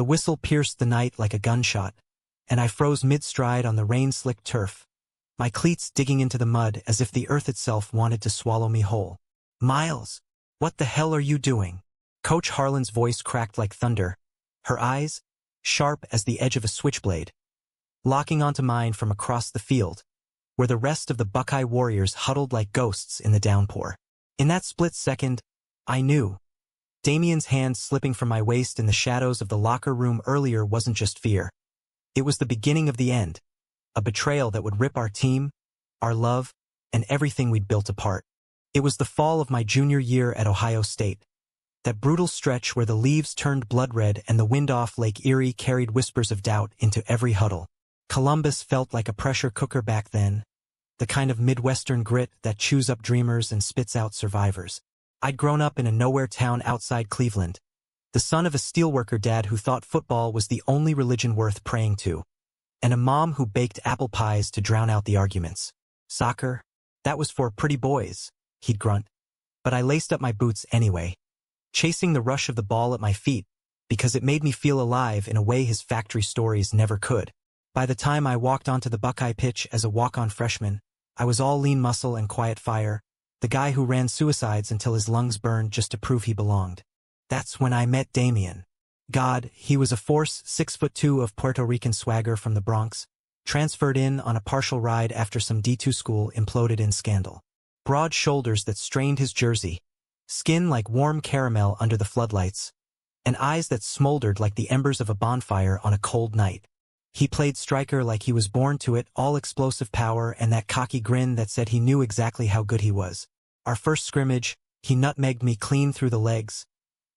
The whistle pierced the night like a gunshot, and I froze mid-stride on the rain-slicked turf, my cleats digging into the mud as if the earth itself wanted to swallow me whole. "Miles, what the hell are you doing?" Coach Harlan's voice cracked like thunder, her eyes, sharp as the edge of a switchblade, locking onto mine from across the field, where the rest of the Buckeye Warriors huddled like ghosts in the downpour. In that split second, I knew. Damien's hand slipping from my waist in the shadows of the locker room earlier wasn't just fear. It was the beginning of the end, a betrayal that would rip our team, our love, and everything we'd built apart. It was the fall of my junior year at Ohio State, that brutal stretch where the leaves turned blood red and the wind off Lake Erie carried whispers of doubt into every huddle. Columbus felt like a pressure cooker back then, the kind of Midwestern grit that chews up dreamers and spits out survivors. I'd grown up in a nowhere town outside Cleveland, the son of a steelworker dad who thought football was the only religion worth praying to, and a mom who baked apple pies to drown out the arguments. Soccer? That was for pretty boys, he'd grunt. But I laced up my boots anyway, chasing the rush of the ball at my feet, because it made me feel alive in a way his factory stories never could. By the time I walked onto the Buckeye pitch as a walk-on freshman, I was all lean muscle and quiet fire, the guy who ran suicides until his lungs burned just to prove he belonged. That's when I met Damien. God, he was a force, 6'2" of Puerto Rican swagger from the Bronx, transferred in on a partial ride after some D2 school imploded in scandal. Broad shoulders that strained his jersey, skin like warm caramel under the floodlights, and eyes that smoldered like the embers of a bonfire on a cold night. He played striker like he was born to it, all explosive power and that cocky grin that said he knew exactly how good he was. Our first scrimmage, he nutmegged me clean through the legs,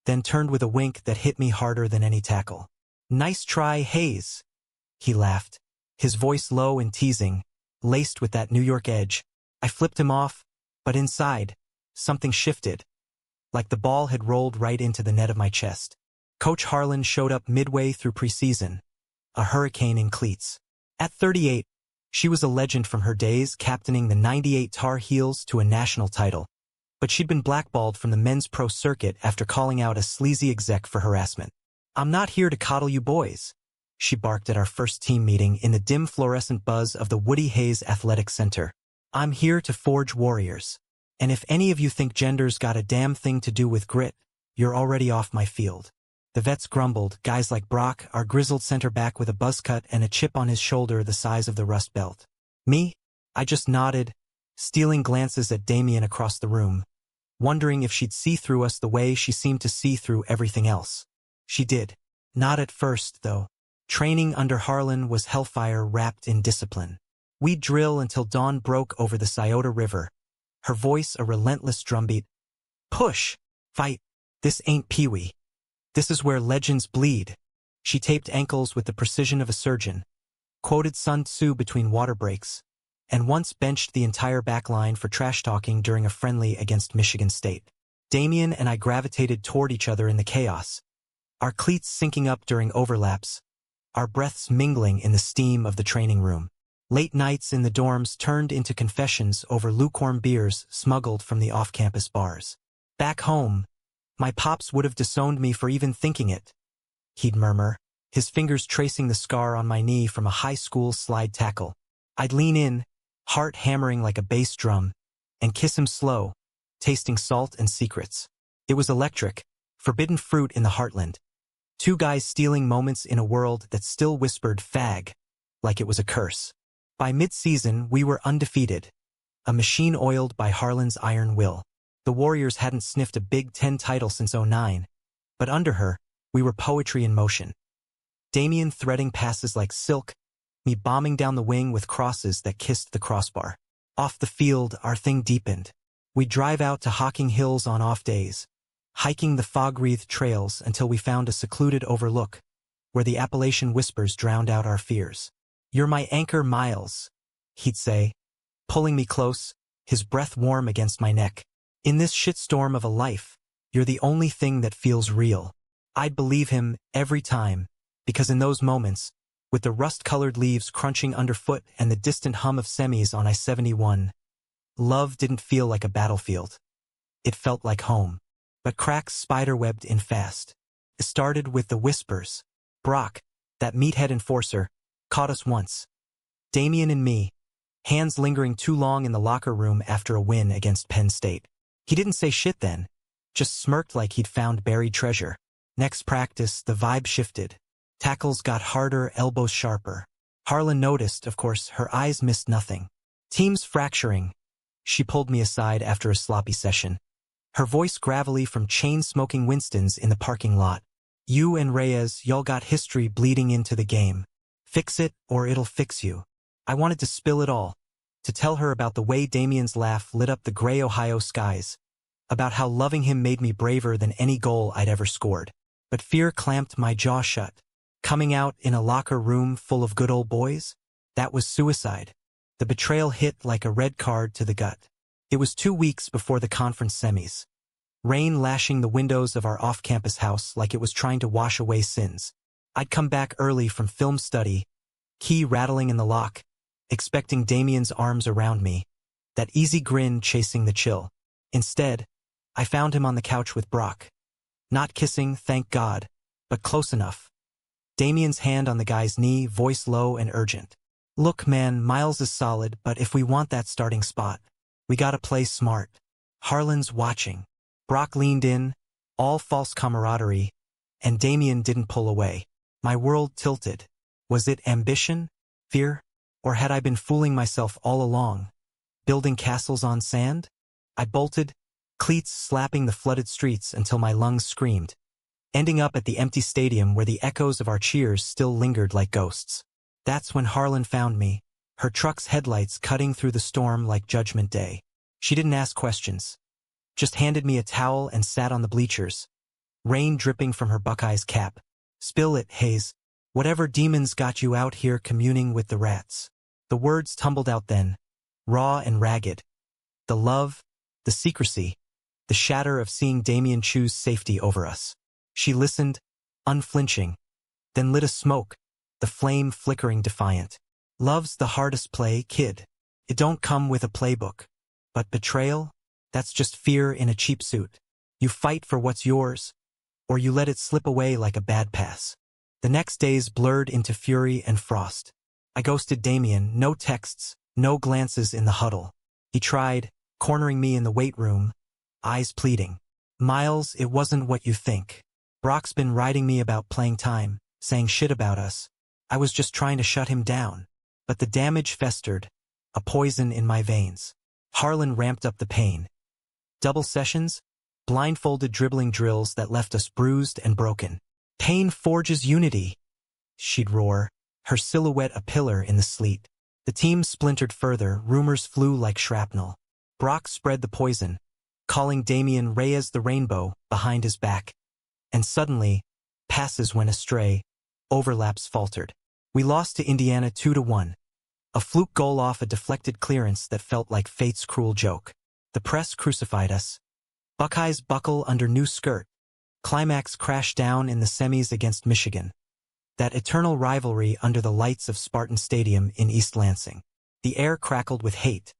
then turned with a wink that hit me harder than any tackle. "Nice try, Hayes," he laughed, his voice low and teasing, laced with that New York edge. I flipped him off, but inside, something shifted, like the ball had rolled right into the net of my chest. Coach Harlan showed up midway through preseason, a hurricane in cleats. At 38, she was a legend from her days captaining the '98 Tar Heels to a national title, but she'd been blackballed from the men's pro circuit after calling out a sleazy exec for harassment. "I'm not here to coddle you boys," she barked at our first team meeting in the dim fluorescent buzz of the Woody Hayes Athletic Center. "I'm here to forge warriors. And if any of you think gender's got a damn thing to do with grit, you're already off my field." The vets grumbled, guys like Brock, our grizzled center back with a buzz cut and a chip on his shoulder the size of the Rust Belt. Me? I just nodded, stealing glances at Damien across the room, wondering if she'd see through us the way she seemed to see through everything else. She did. Not at first, though. Training under Harlan was hellfire wrapped in discipline. We'd drill until dawn broke over the Scioto River, her voice a relentless drumbeat. "Push! Fight! This ain't Pee-wee. This is where legends bleed." She taped ankles with the precision of a surgeon, quoted Sun Tzu between water breaks, and once benched the entire back line for trash-talking during a friendly against Michigan State. Damien and I gravitated toward each other in the chaos, our cleats syncing up during overlaps, our breaths mingling in the steam of the training room. Late nights in the dorms turned into confessions over lukewarm beers smuggled from the off-campus bars. Back home, my pops would have disowned me for even thinking it, he'd murmur, his fingers tracing the scar on my knee from a high school slide tackle. I'd lean in, heart hammering like a bass drum, and kiss him slow, tasting salt and secrets. It was electric, forbidden fruit in the heartland. Two guys stealing moments in a world that still whispered fag, like it was a curse. By mid-season, we were undefeated, a machine oiled by Harlan's iron will. The Warriors hadn't sniffed a Big Ten title since '09, but under her, we were poetry in motion. Damien threading passes like silk, me bombing down the wing with crosses that kissed the crossbar. Off the field, our thing deepened. We'd drive out to Hocking Hills on off days, hiking the fog-wreathed trails until we found a secluded overlook, where the Appalachian whispers drowned out our fears. "You're my anchor, Miles," he'd say, pulling me close, his breath warm against my neck. "In this shitstorm of a life, you're the only thing that feels real." I'd believe him every time, because in those moments, with the rust-colored leaves crunching underfoot and the distant hum of semis on I-71, love didn't feel like a battlefield. It felt like home. But cracks spiderwebbed in fast. It started with the whispers. Brock, that meathead enforcer, caught us once. Damien and me, hands lingering too long in the locker room after a win against Penn State. He didn't say shit then, just smirked like he'd found buried treasure. Next practice, the vibe shifted. Tackles got harder, elbows sharper. Harlan noticed, of course, her eyes missed nothing. Team's fracturing. She pulled me aside after a sloppy session. Her voice gravelly from chain-smoking Winstons in the parking lot. You and Reyes, y'all got history bleeding into the game. Fix it, or it'll fix you. I wanted to spill it all. To tell her about the way Damien's laugh lit up the gray Ohio skies. About how loving him made me braver than any goal I'd ever scored. But fear clamped my jaw shut. Coming out in a locker room full of good old boys? That was suicide. The betrayal hit like a red card to the gut. It was 2 weeks before the conference semis. Rain lashing the windows of our off-campus house like it was trying to wash away sins. I'd come back early from film study, key rattling in the lock, expecting Damien's arms around me, that easy grin chasing the chill. Instead, I found him on the couch with Brock. Not kissing, thank God, but close enough. Damien's hand on the guy's knee, voice low and urgent. Look, man, Miles is solid, but if we want that starting spot, we gotta play smart. Harlan's watching. Brock leaned in, all false camaraderie, and Damien didn't pull away. My world tilted. Was it ambition? Fear? Or had I been fooling myself all along? Building castles on sand? I bolted, cleats slapping the flooded streets until my lungs screamed, ending up at the empty stadium where the echoes of our cheers still lingered like ghosts. That's when Harlan found me, her truck's headlights cutting through the storm like Judgment Day. She didn't ask questions, just handed me a towel and sat on the bleachers, rain dripping from her Buckeyes cap. Spill it, Hayes. Whatever demons got you out here communing with the rats. The words tumbled out then, raw and ragged. The love, the secrecy, the shatter of seeing Damien choose safety over us. She listened, unflinching, then lit a smoke, the flame flickering defiant. Love's the hardest play, kid. It don't come with a playbook. But betrayal? That's just fear in a cheap suit. You fight for what's yours, or you let it slip away like a bad pass. The next days blurred into fury and frost. I ghosted Damien, no texts, no glances in the huddle. He tried, cornering me in the weight room, eyes pleading. Miles, it wasn't what you think. Brock's been writing me about playing time, saying shit about us. I was just trying to shut him down. But the damage festered, a poison in my veins. Harlan ramped up the pain. Double sessions, blindfolded dribbling drills that left us bruised and broken. Pain forges unity, she'd roar, her silhouette a pillar in the sleet. The team splintered further, rumors flew like shrapnel. Brock spread the poison, calling Damien Reyes the Rainbow behind his back. And suddenly, passes went astray, overlaps faltered. We lost to Indiana 2-1. A fluke goal off a deflected clearance that felt like fate's cruel joke. The press crucified us. Buckeyes buckle under new skirt. Climax crashed down in the semis against Michigan. That eternal rivalry under the lights of Spartan Stadium in East Lansing. The air crackled with hate.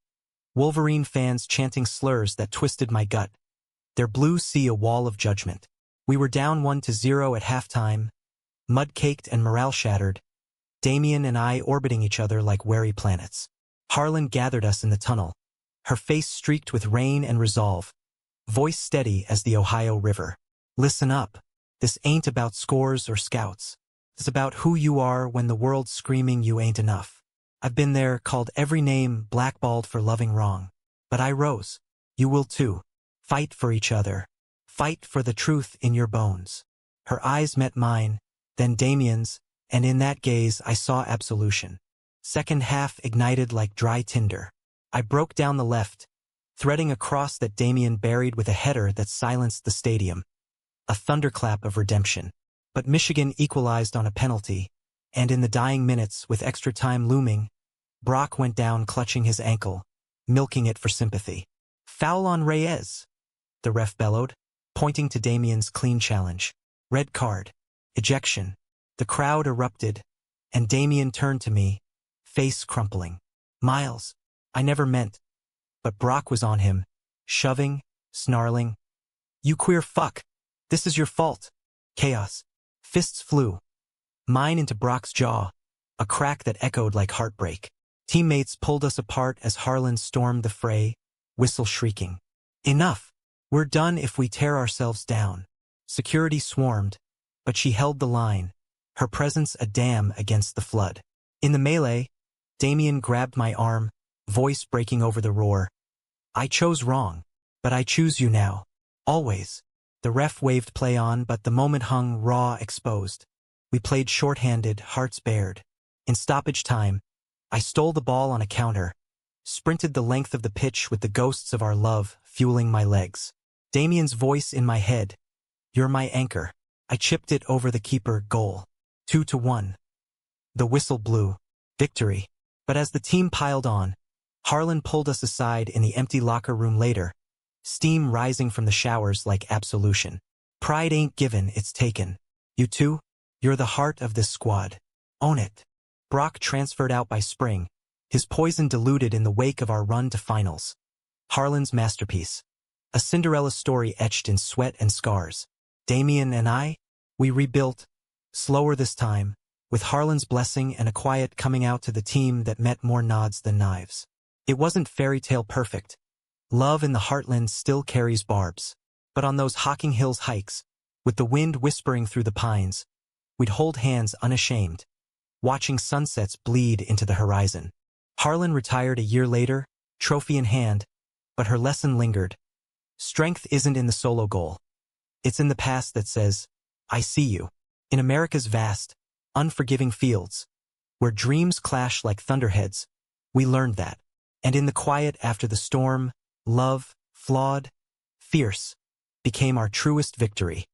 Wolverine fans chanting slurs that twisted my gut. Their blue sea a wall of judgment. We were down 1-0 at halftime, mud-caked and morale shattered, Damien and I orbiting each other like wary planets. Harlan gathered us in the tunnel, her face streaked with rain and resolve, voice steady as the Ohio River. Listen up. This ain't about scores or scouts. It's about who you are when the world's screaming you ain't enough. I've been there, called every name, blackballed for loving wrong. But I rose. You will too. Fight for each other. Fight for the truth in your bones. Her eyes met mine, then Damien's, and in that gaze I saw absolution. Second half ignited like dry tinder. I broke down the left, threading a cross that Damien buried with a header that silenced the stadium. A thunderclap of redemption. But Michigan equalized on a penalty, and in the dying minutes, with extra time looming, Brock went down clutching his ankle, milking it for sympathy. Foul on Reyes, the ref bellowed, pointing to Damien's clean challenge. Red card. Ejection. The crowd erupted, and Damien turned to me, face crumpling. Miles, I never meant. But Brock was on him, shoving, snarling. You queer fuck. This is your fault. Chaos. Fists flew. mine into Brock's jaw, a crack that echoed like heartbreak. Teammates pulled us apart as Harlan stormed the fray, whistle shrieking. Enough! We're done if we tear ourselves down. Security swarmed, but she held the line, her presence a dam against the flood. In the melee, Damien grabbed my arm, voice breaking over the roar. I chose wrong, but I choose you now. Always. The ref waved play on, but the moment hung raw, exposed. We played short-handed, hearts bared. In stoppage time, I stole the ball on a counter, sprinted the length of the pitch with the ghosts of our love fueling my legs. Damien's voice in my head. You're my anchor. I chipped it over the keeper, goal. 2-1. The whistle blew. Victory. But as the team piled on, Harlan pulled us aside in the empty locker room later, steam rising from the showers like absolution. Pride ain't given, it's taken. You two, you're the heart of this squad. Own it. Brock transferred out by spring, his poison diluted in the wake of our run to finals. Harlan's masterpiece. A Cinderella story etched in sweat and scars. Damien and I, we rebuilt, slower this time, with Harlan's blessing and a quiet coming out to the team that met more nods than knives. It wasn't fairy tale perfect. Love in the heartland still carries barbs. But on those Hocking Hills hikes, with the wind whispering through the pines, we'd hold hands unashamed, watching sunsets bleed into the horizon. Harlan retired a year later, trophy in hand, but her lesson lingered. Strength isn't in the solo goal. It's in the pass that says, I see you. In America's vast, unforgiving fields, where dreams clash like thunderheads, we learned that. And in the quiet after the storm, love, flawed, fierce, became our truest victory.